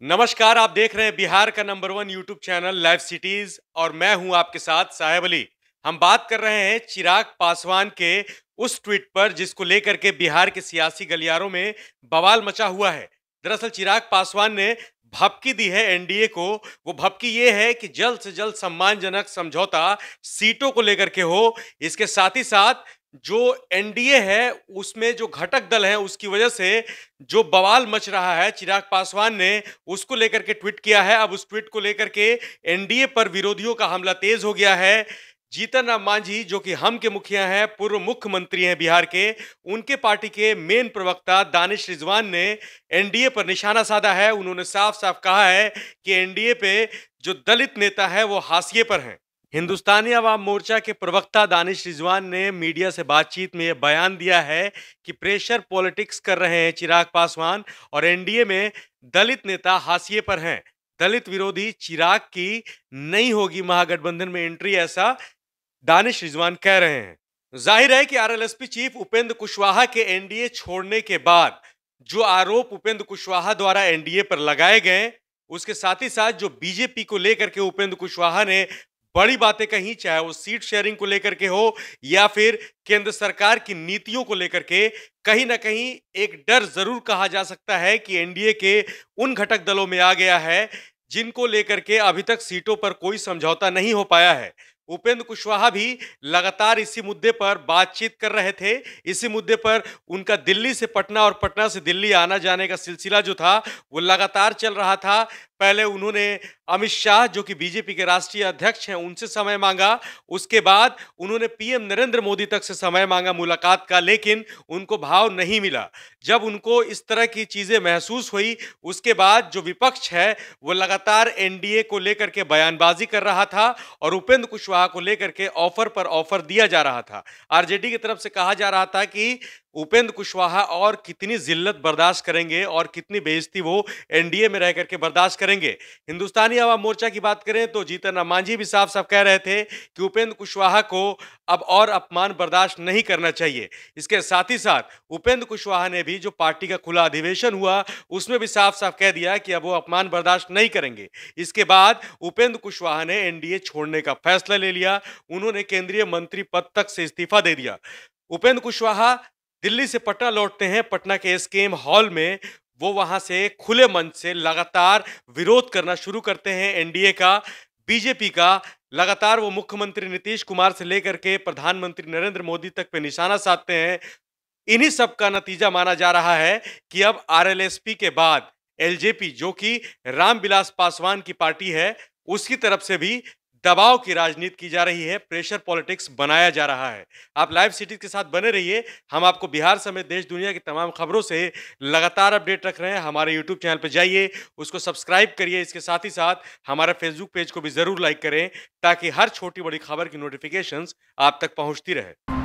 नमस्कार, आप देख रहे हैं बिहार का number 1 YouTube channel live cities और मैं हूं आपके साथ साहेब अली। हम बात कर रहे हैं चिराग पासवान के उस ट्वीट पर जिसको लेकर के बिहार के सियासी गलियारों में बवाल मचा हुआ है। दरअसल चिराग पासवान ने भभकी दी है एनडीए को। वो भभकी ये है कि जल्द से जल्द सम्मानजनक समझौता सीटों को लेकर के हो। इसके साथ ही साथ जो एनडीए है उसमें जो घटक दल हैं उसकी वजह से जो बवाल मच रहा है, चिराग पासवान ने उसको लेकर के ट्वीट किया है। अब उस ट्वीट को लेकर के एनडीए पर विरोधियों का हमला तेज हो गया है। जीतन राम मांझी जो कि हम के मुखिया हैं, पूर्व मुख्यमंत्री हैं बिहार के, उनके पार्टी के मेन प्रवक्ता दानिश रिजवान ने एनडीए पर निशाना साधा है। उन्होंने साफ साफ कहा है कि एनडीए पे जो दलित नेता है वो हाशिए पर हैं। हिंदुस्तानी अवाम मोर्चा के प्रवक्ता दानिश रिजवान ने मीडिया से बातचीत में यह बयान दिया है कि प्रेशर पॉलिटिक्स कर रहे हैं चिराग पासवान और एनडीए में दलित नेता हाशिए पर हैं। दलित विरोधी चिराग की नहीं होगी महागठबंधन में एंट्री, ऐसा दानिश रिजवान कह रहे हैं। जाहिर है कि आरएलएसपी चीफ उपेंद्र कुशवाहा के एनडीए छोड़ने के बाद जो आरोप उपेंद्र कुशवाहा द्वारा एनडीए पर लगाए गए, उसके साथ ही साथ जो बीजेपी को लेकर के उपेंद्र कुशवाहा ने बड़ी बातें कही, चाहे वो सीट शेयरिंग को लेकर के हो या फिर केंद्र सरकार की नीतियों को लेकर के, कहीं ना कहीं एक डर जरूर कहा जा सकता है कि एनडीए के उन घटक दलों में आ गया है जिनको लेकर के अभी तक सीटों पर कोई समझौता नहीं हो पाया है। उपेंद्र कुशवाहा भी लगातार इसी मुद्दे पर बातचीत कर रहे थे। इसी मुद्दे पर उनका दिल्ली से पटना और पटना से दिल्ली आना जाने का सिलसिला जो था वो लगातार चल रहा था। पहले उन्होंने अमित शाह जो कि बीजेपी के राष्ट्रीय अध्यक्ष हैं उनसे समय मांगा, उसके बाद उन्होंने पीएम नरेंद्र मोदी तक से समय मांगा मुलाकात का, लेकिन उनको भाव नहीं मिला। जब उनको इस तरह की चीजें महसूस हुई, उसके बाद जो विपक्ष है वो लगातार एनडीए को लेकर के बयानबाजी कर रहा था और उपेंद्र कुशवाहा को लेकर के ऑफर पर ऑफर दिया जा रहा था। आरजेडी की तरफ से कहा जा रहा था कि उपेंद्र कुशवाहा और कितनी जिल्लत बर्दाश्त करेंगे और कितनी बेइज्जती वो एनडीए में रह करके बर्दाश्त करेंगे। हिंदुस्तानी अवाम मोर्चा की बात करें तो जीतन राम मांझी भी साफ साफ कह रहे थे कि उपेंद्र कुशवाहा को अब और अपमान बर्दाश्त नहीं करना चाहिए। इसके साथ ही साथ उपेंद्र कुशवाहा ने भी जो पार्टी का खुला अधिवेशन हुआ उसमें भी साफ साफ कह दिया कि अब वो अपमान बर्दाश्त नहीं करेंगे। इसके बाद उपेंद्र कुशवाहा ने एनडीए छोड़ने का फैसला ले लिया। उन्होंने केंद्रीय मंत्री पद तक से इस्तीफा दे दिया। उपेंद्र कुशवाहा दिल्ली से पटना लौटते हैं। पटना के एसकेएम हॉल में वो वहां से खुले मंच से लगातार विरोध करना शुरू करते हैं एनडीए का, बीजेपी का। लगातार वो मुख्यमंत्री नीतीश कुमार से लेकर के प्रधानमंत्री नरेंद्र मोदी तक पे निशाना साधते हैं। इन्हीं सब का नतीजा माना जा रहा है कि अब आरएलएसपी के बाद एलजेपी जो कि रामविलास पासवान की पार्टी है, उसकी तरफ से भी दबाव की राजनीति की जा रही है, प्रेशर पॉलिटिक्स बनाया जा रहा है। आप लाइव सिटीज के साथ बने रहिए। हम आपको बिहार समेत देश दुनिया की तमाम खबरों से लगातार अपडेट रख रहे हैं। हमारे यूट्यूब चैनल पर जाइए, उसको सब्सक्राइब करिए। इसके साथ ही साथ हमारे फेसबुक पेज को भी जरूर लाइक करें ताकि हर छोटी बड़ी खबर की नोटिफिकेशंस आप तक पहुंचती रहे।